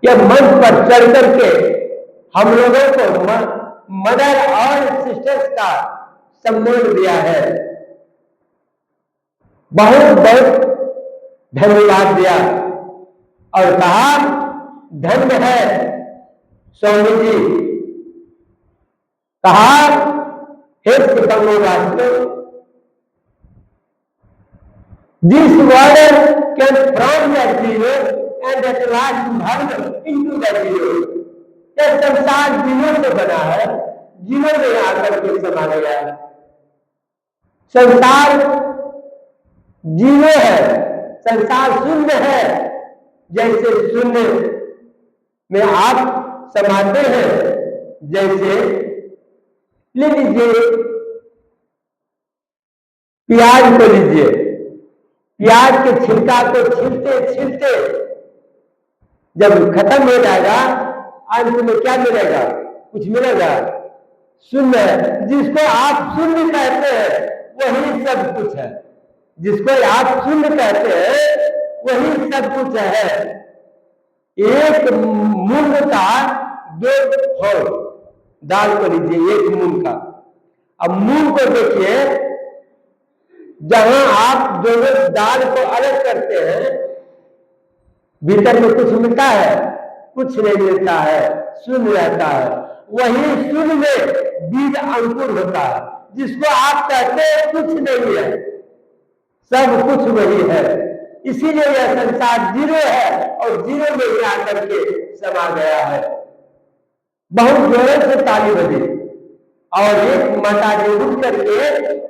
यह मंच पर चढ़ करके हम लोगों को मदर और सिस्टर्स का सम्मान दिया है। बहुत बहुत धन्यवाद दिया और कहा धन्य है स्वामी जी। कहा हे सितंबर वास्तव, this water can from the zero and at last merge into the zero। यह संसार जीरो से बना है, जीरो में आकर के समा गया है। संसार जीरो है, संसार शून्य है। जैसे शून्य में आप समाते हैं, जैसे ले लीजिए प्याज को लीजिए, प्याज के छिलका को छीलते छीलते जब खत्म हो जाएगा, अंत में क्या मिलेगा? कुछ मिलेगा? शून्य। जिसको आप शून्य कहते हैं वही सब कुछ है। जिसको आप शून्य कहते हैं वही सब कुछ है। एक मूंग का दो फल, दाल को लीजिए एक मूंग का। अब मूंग को देखिए, जहां आप दोनों दाल को अलग करते हैं, भीतर में कुछ मिलता है? कुछ नहीं मिलता है, शून्य रहता है। वही शून्य में बीज अंकुर होता है। जिसको आप कहते हैं कुछ नहीं है, सब कुछ वही है। इसीलिए यह संसार जीरो है और जीरो में ही आकर के समा गया है। बहुत जोरों से ताली बजी और एक माता जी उठ करके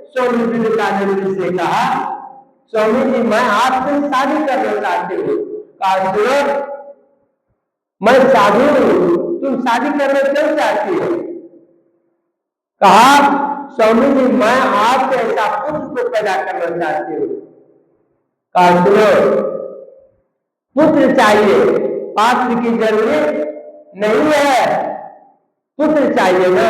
स्वामी विवेकानंद जी से कहा, स्वामी जी मैं आपसे शादी करना चाहती हूँ। कहा सुनो, मैं साधु हूँ, तुम शादी करना क्यों चाहती हो? कहा स्वामी जी मैं आपसे ऐसा पुत्र को पैदा करना चाहती हूँ। कहा सुनो, पुत्र चाहिए, पात्र की जरूरत नहीं है, पुत्र चाहिए ना।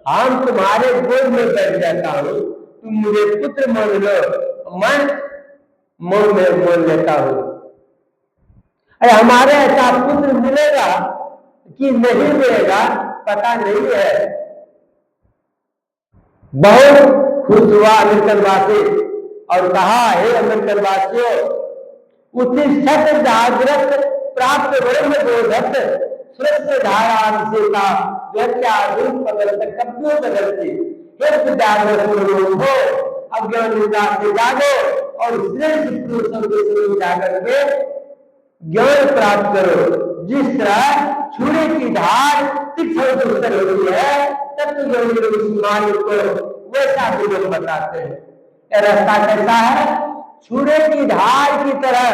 हम तुम्हारे गोद में बैठ जाता हूँ, तुम मुझे पुत्र मान लो, मैं मन में मान लेता हूँ। अरे हमारे ऐसा पुत्र मिलेगा कि नहीं मिलेगा पता नहीं है। बहुत खुश हुआ अमेरिकनवासी और कहा हे अमेरिकनवासियों, उत्तिष्ठत जागृत प्राप्त ब्रह्म बोधत श्रेष्ठ धारा का व्यत्यारूप बदलते कब्जों बदलती हो। अज्ञान से जागो और श्रेष्ठ पुरुषों के जाकर के ज्ञान प्राप्त करो। जिस तरह छुरे की धार तीक्ष्ण उत्तर होती है, तत्व उस मार्ग को वैसा भी लोग बताते हैं। यह रास्ता कैसा है? छुरे की धार की तरह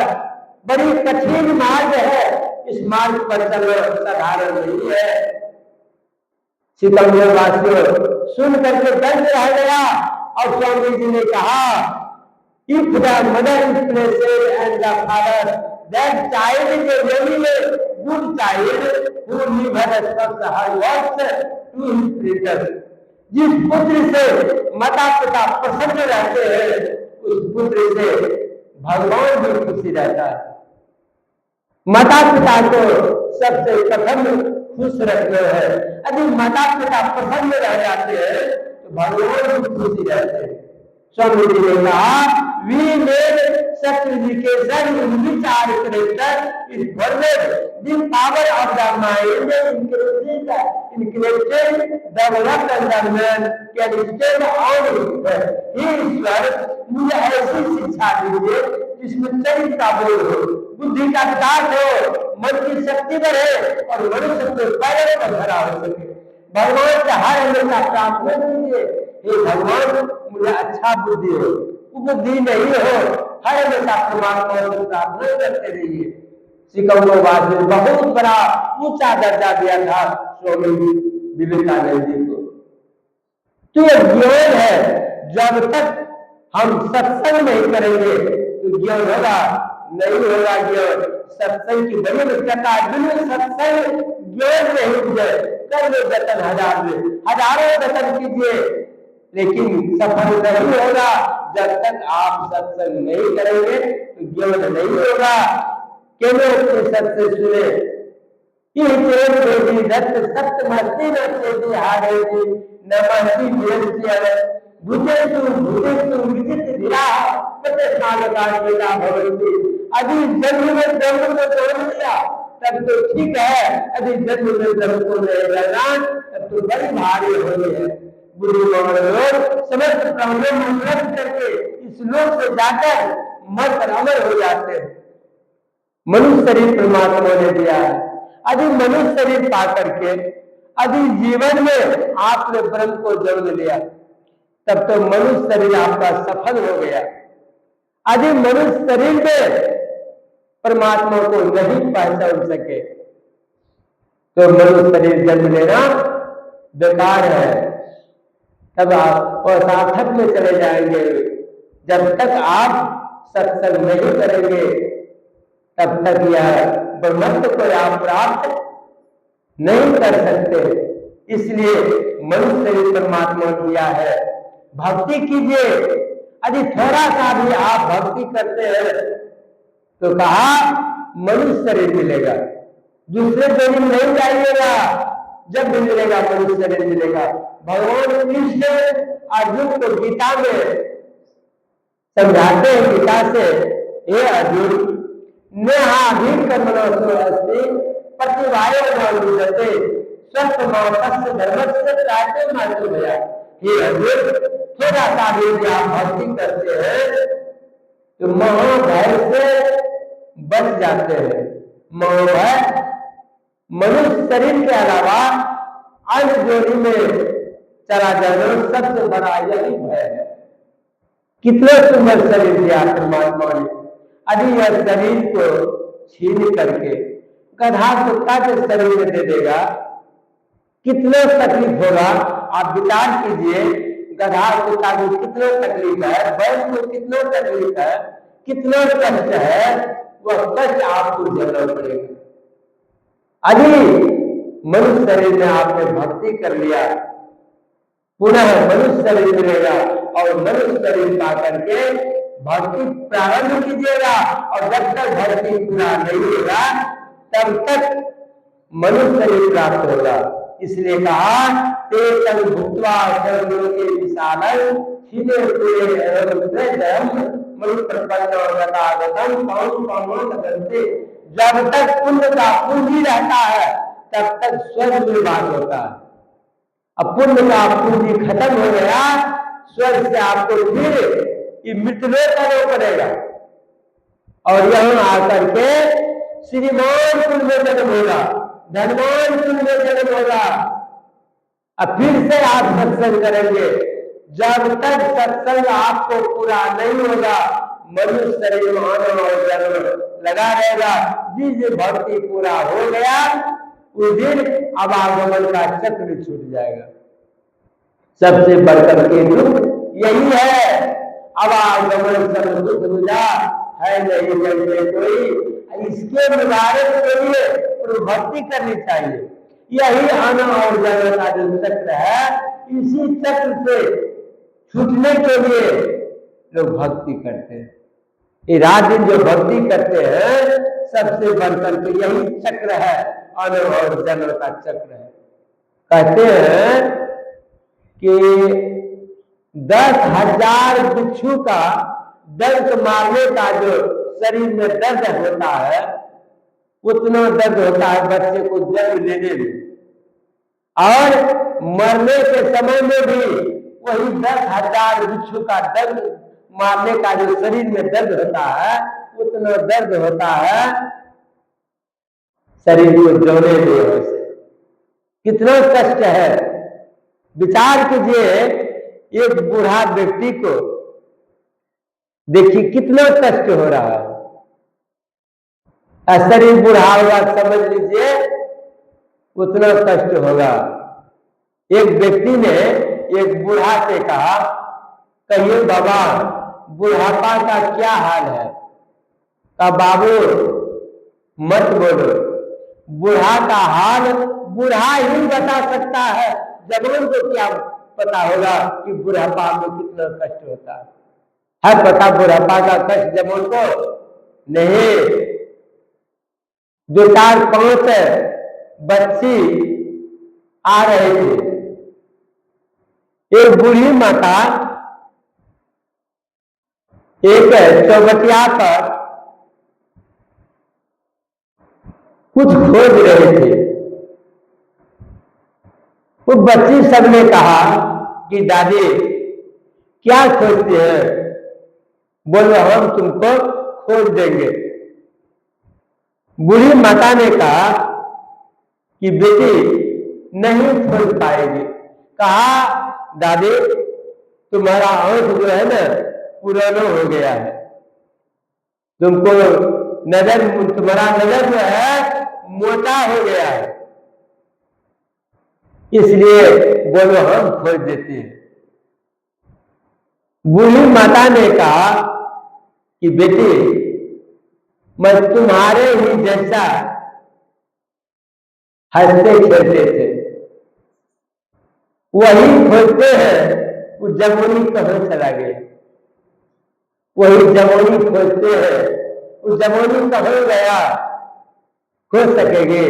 बड़ी कठिन मार्ग है। इस मार्ग पर चलना साधारण नहीं है। सितंबर वासियों सुन करके दर्द रह गया और स्वामी जी ने कहा, if the mother is placed and the father, that child is a very good child who lives her works to his pleasure. जिस पुत्र से माता पिता प्रसन्न रहते हैं, उस पुत्र से भगवान भी खुशी रहता है। माता पिता को सबसे प्रथम खुश रखना है। यदि माता पिता प्रसन्न रह जाते हैं तो भगवान भी खुशी रहते हैं। स्वामी जी ने कहा, we made such education in which our character is formed, the power of the mind increases, developed and the man can stand on it। हे ईश्वर, मुझे ऐसी शिक्षा दीजिए जिसमें चरित्र का बोध हो, बुद्धि का विकास हो, मन की शक्ति बढ़े और मनुष्य को पैरों पर खड़ा हो सके। भगवान से हर हमेशा प्रार्थना कीजिए, हे भगवान मुझे अच्छा बुद्धि हो, बुद्धि नहीं हो, हर हमेशा परमात्मा से प्रार्थना करते रहिए। सिकंदर ने बहुत बड़ा ऊंचा दर्जा दिया था स्वामी विवेकानंद जी को। तो यह ज्ञान है। जब तक हम सत्संग नहीं करेंगे तो ज्ञान होगा नहीं होगा। ज्ञान सत्संग की बड़ी मुख्यता, बिल्कुल सत्संग ज्ञान नहीं हुए कर लो जतन हजारों जतन कीजिए, लेकिन सफल नहीं होगा। जब तक आप सत्संग नहीं करेंगे तो ज्ञान नहीं होगा। केवल सत्य सुने ये प्रेम देवी दत्त सप्तमस्ती नस्ती हारेगी नमस्ती वेद्य भूतेषु भूतेषु विदित धिया प्रतिष्ठानकार वेदा भवन्ति। अभी जन्म में जन्म को तोड़ दिया तब तो ठीक है, अभी जन्म में जन्म को नहीं रहना तब तो बड़ी भारी हो रही है। बुद्धिमान लोग समस्त प्रॉब्लम नष्ट करके इस लोक से जाकर मर अमर हो जाते हैं। मनुष्य शरीर परमात्मा ने दिया है, अभी मनुष्य शरीर पा करके अभी जीवन में आपने ब्रह्म को जन्म लिया तब तो मनुष्य शरीर आपका सफल हो गया। अभी मनुष्य शरीर में परमात्मा को नहीं पहचान सके तो मनुष्य शरीर जन्म लेना बेकार है, तब आप सार्थक में चले जाएंगे। जब तक आप सत्संग नहीं करेंगे तब तक यह ब्रह्मत्व को आप प्राप्त नहीं कर सकते। इसलिए मनुष्य शरीर परमात्मा दिया है, भक्ति कीजिए। यदि थोड़ा सा भी आप भक्ति करते हैं तो कहा मनुष्य शरीर मिलेगा, दूसरे शरीर नहीं जाइएगा। जब भी मिलेगा मनुष्य शरीर मिलेगा। भगवान कृष्ण अर्जुन को गीता में समझाते हैं, गीता से हे अर्जुन नेहाभिकर्मणो अस्ति प्रतिवायो न विद्यते स्वस्वभावस्य धर्मस्य त्रायते मातु भया। हे अर्जुन, थोड़ा सा भी आप भक्ति करते हैं तो मोहभय से बच जाते हैं। मोहभय मनुष्य शरीर के अलावा अन्य जोड़ी में चला जाना सबसे बड़ा यही भय है। कितने सुंदर शरीर दिया परमात्मा ने, यदि यह शरीर को छीन करके गधा कुत्ता के शरीर में दे देगा कितना तकलीफ होगा। आप विचार कीजिए, गधा कुत्ता को कितना तकलीफ है, बैल को कितना तकलीफ है, कितना कष्ट है, वह कष्ट आपको झेलना पड़ेगा। यदि मनुष्य शरीर में आपने भक्ति कर लिया पुनः मनुष्य शरीर मिलेगा और मनुष्य शरीर पा करके भक्ति प्रारंभ कीजिएगा और जब तक भक्ति पूरा नहीं होगा तब तक मनुष्य शरीर प्राप्त होगा। इसलिए कहा ते तन भुक्त्वा सर्वलोके के विशाल छीने हुए जब तक पुण्य का पूंजी रहता है तब तक स्वर्ग निर्माण होता है। अब पुण्य का पूंजी खत्म हो गया, स्वर्ग से आपको फिर मृत्युलोक करना पड़ेगा और यहाँ आकर के श्रीमान कुल में जन्म होगा, धनवान कुल में जन्म होगा। अब फिर से आप सत्संग करेंगे। जब तक सत्संग आपको पूरा नहीं होगा मनुष्य शरीर में आना और जन्म लगा रहेगा। जिस भक्ति पूरा हो गया उस दिन आवागमन का चक्र छूट जाएगा। सबसे बढ़कर के दुख यही है, आवागमन सब दुख बुझा है नहीं जगने कोई। इसके निवारण के लिए भक्ति करनी चाहिए। यही आना और जाना का जो चक्र है, इसी चक्र से छूटने के लिए लोग भक्ति करते हैं। ये रात दिन जो भक्ति करते हैं सबसे बढ़कर के यही चक्र है, आना और जन्म का चक्र है। कहते हैं कि 10,000 बिच्छू का डंक मारने का जो शरीर में दर्द होता है उतना दर्द होता है बच्चे को जन्म लेने में, और मरने के समय में भी वही 10,000 बिच्छू का दर्द मारने का जो शरीर में दर्द होता है उतना दर्द होता है शरीर को जोड़ने में। कितना कष्ट है, विचार कीजिए। एक बूढ़ा व्यक्ति को देखिए कितना कष्ट हो रहा है। शरीर बूढ़ा होगा समझ लीजिए उतना कष्ट होगा। एक व्यक्ति ने एक बूढ़ा से कहा, कहिए बाबा बुढ़ापा का क्या हाल है? कहा बाबू मत बोलो, बूढ़ा का हाल बूढ़ा ही बता सकता है, जवान को क्या पता होगा कि बुढ़ापा में कितना कष्ट होता है पता बुढ़ापा का कष्ट जवान को नहीं। 2, 4, 5 बच्ची आ रहे थे। एक बूढ़ी माता एक चौबटिया पर कुछ खोज रहे थे। वो बच्ची सबने कहा कि दादी क्या खोजते हैं? बोले हम तुमको खोज देंगे। बूढ़ी माता ने कहा कि बेटी नहीं खोज पाएगी। कहा दादी तुम्हारा आंख जो है ना पुराना हो गया है, तुमको तुम्हारा नजर जो है मोटा हो गया है, इसलिए बोलो हम खोज देते हैं। बूढ़ी माता ने कहा कि बेटी मैं तुम्हारे ही जैसा हंसते खेलते थे, वही खोजते हैं वो जमुनी कहाँ चला गया, वही जमुनी खोजते हैं वो जमुनी कहाँ गया, खोज सकेंगे?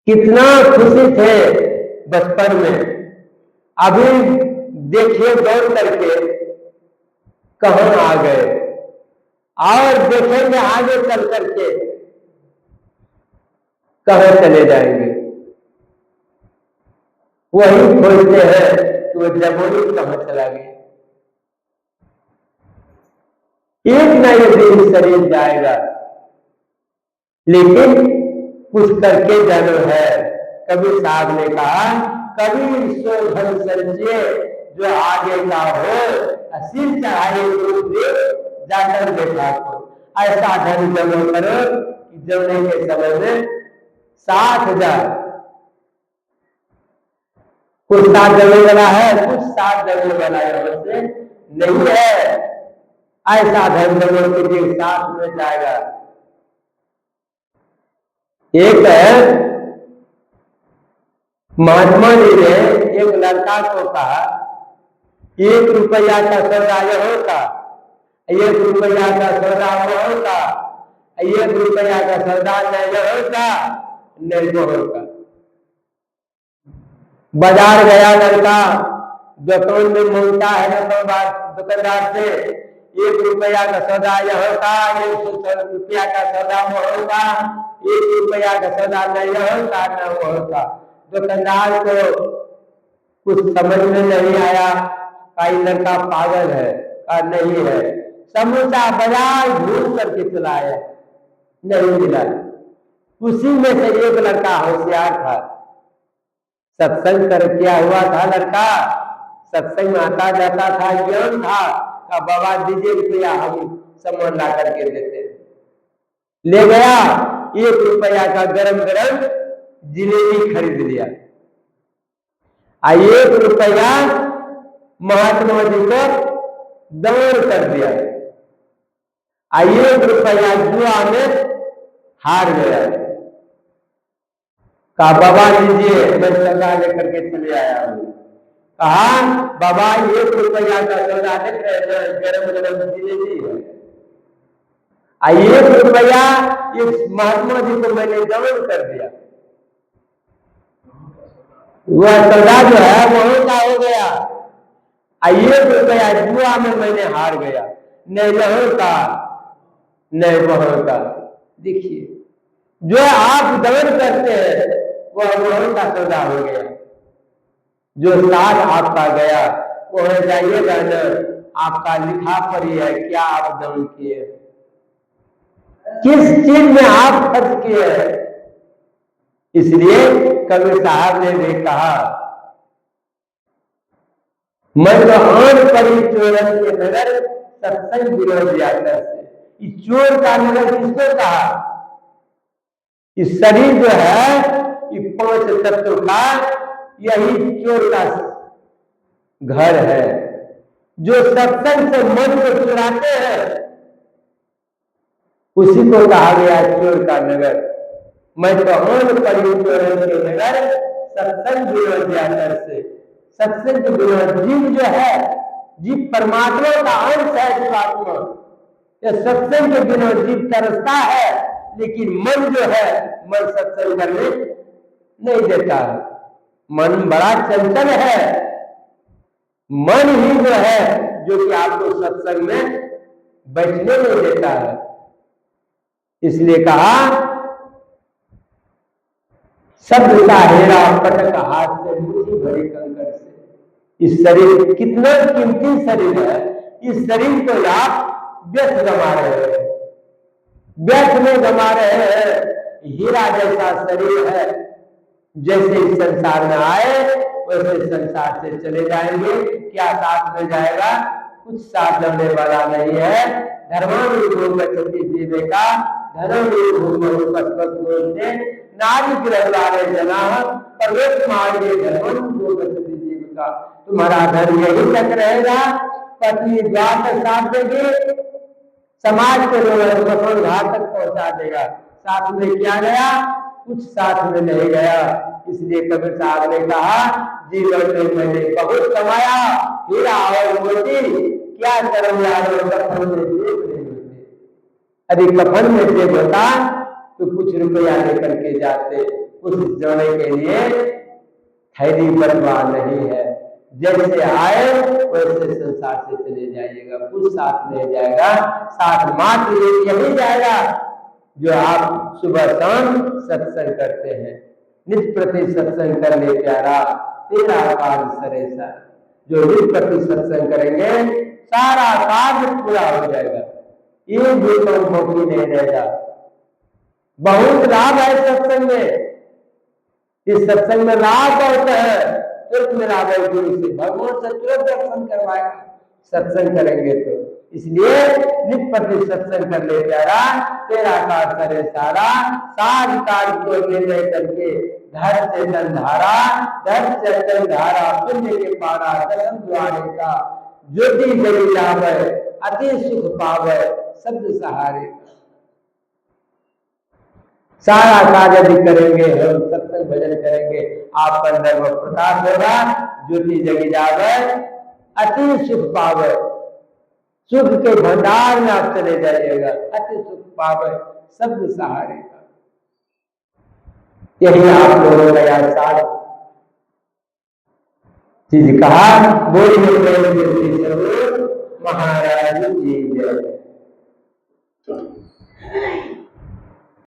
कितना खुशी थे बचपन में, अभी देखिए दौड़ करके कहाँ आ गए, और देखेंगे आगे चल करके कहाँ चले जाएंगे। वही खोजते हैं कि वो जमुनी कहाँ चला गया। एक ना एक दिन शरीर जाएगा, लेकिन कुछ करके जाना है। कबीर साहब ने कहा कभी सो धन संचय जो आगे का हो, सिर चढ़ाए जाकर देखा को, ऐसा धन जमा करो कि जमने के समय में 60,000 कुछ 7 जमने वाला है, कुछ 7 जमने वाला है, नहीं है। ऐसा धन जमा के साथ में जाएगा। एक महात्मा जी ने एक लड़का को कहा 1 रुपया का सौदा यह का, 1 रुपया का सौदा वह का, 1 रुपया का सौदा न यह का न वह का। बाजार गया लड़का, दुकान में मांगता है दुकानदार से 1 रुपया का सौदा यह का, 100 रुपया का सौदा वह का, 1 रुपया का सौदा न यह का न वह का। दुकानदार को कुछ समझ में नहीं आया, कई लड़का पागल है का नहीं है। समूचा बाजार घूम करके चलाया, नहीं मिला। उसी में से एक लड़का होशियार था, सत्संग कर किया हुआ था लड़का, सत्संग में आता जाता था, ज्ञान था। का बाबा दीजिए रुपया हम सामान ला करके देते। ले गया 1 रुपया का गरम गरम जिलेबी खरीद लिया। 1 रुपया महात्मा जी को दान कर दिया। 1 रुपया जुआ में हार गया। कहा बाबा लीजिए, मैं सौदा लेकर के चले आया हूँ। कहा बाबा 1 रुपया का सौदा देख रहे, गरम गरम जिलेबी है। 1 रुपया इस महात्मा जी को मैंने दान कर दिया, वह सौदा जो है वही का हो गया। 1 रुपया जुआ में मैंने हार गया, नहीं लहर का नहीं बहर का। देखिए जो आप दान करते हैं वह वह का सौदा हो गया। जो साथ आपका गया वह जाइएगा न, आपका लिखा पर ही है क्या आप दान किए, किस चीज में आप खर्च किए। इसलिए कबीर साहब ने भी कहा मैं तो आन पड़ी चोरन के नगर सत्संग विरोध यात्रा से। इस चोर का नगर किसको कहा? इस शरीर जो है ये 5 तत्व का यही चोर का घर है। जो सत्संग से मन को चुराते हैं उसी को कहा गया चोर का नगर। मैं तो आन पड़ी चोरन के नगर सत्संग विरोध यात्रा से। सत्संग विरोध जीव जो है, जीव परमात्मा का अंश है, जीवात्मा। यह सत्संग के बिना जीव तरसता है, लेकिन मन जो है, मन सत्संग करने नहीं देता है। मन बड़ा चंचल है, मन ही जो है जो कि आपको सत्संग में बैठने नहीं देता है। इसलिए कहा शब्द का हेरा पटक हाथ से, मुट्ठी भरी कंकड़ से। इस शरीर कितना कीमती शरीर है, इस शरीर को आप व्यर्थ गंवा रहे हैं, व्यर्थ में गंवा रहे हैं। हीरा जैसा शरीर है, जैसे इस संसार में आए वैसे संसार से चले जाएंगे। क्या साथ में जाएगा? कुछ साथ जाने वाला नहीं है। धर्मानुरूपी जीविका धर्मों नारी ग्रहवारे जना पर्वत मार्गे धर्मानुरूपी जीविका। तुम्हारा धर्म यही तक रहेगा, पत्नी द्वार तक साथ देगी, समाज के लोग मकान घाट तक पहुंचा देगा। साथ में क्या गया? कुछ साथ में नहीं गया। इसलिए कबीर साहब ने कहा जीवन में मैंने बहुत कमाया हीरा और मोती, क्या करूं यार कफन में जेब नहीं होते। यदि कफन में जेब होता तो कुछ रुपया लेकर के जाते, उस जाने के लिए थैली बटवा नहीं है। जैसे आए वैसे संसार से चले जाइएगा, कुछ साथ नहीं जाएगा। साथ मात्र यही जाएगा जो आप सुबह शाम सत्संग करते हैं। नित्य प्रति सत्संग कर ले प्यारा, तेरा कार्य सरे सर। जो नित्य प्रति सत्संग करेंगे सारा कार्य पूरा हो जाएगा, ये भी तो भोगी नहीं रहेगा। बहुत लाभ है सत्संग में। इस सत्संग में लाभ बहुत है। तुरंत मेरा गुरु से भगवान से तुरंत दर्शन करवाएगा सत्संग करेंगे तो। इसलिए नित्य प्रति सत्संग कर ले प्यारा, तेरा कार्य करे सारा। साज कार्य को निर्णय करके धर चेतन धारा, धर चेतन धारा पुण्य के पारा, दर्शन द्वारे का ज्योति जगी लावे, अति सुख पावे शब्द सहारे। सारा कार्य यदि करेंगे, हम सत्संग भजन करेंगे, आपका अंदर वो प्रकाश होगा, ज्योति जगी जावे, अति सुख पावे। सुख के भंडार में आप चले जाइएगा, अति सुख पावे शब्द सहारे का। यही आप लोगों का याद साथ चीज कहा। बोलिए महाराज जी जय।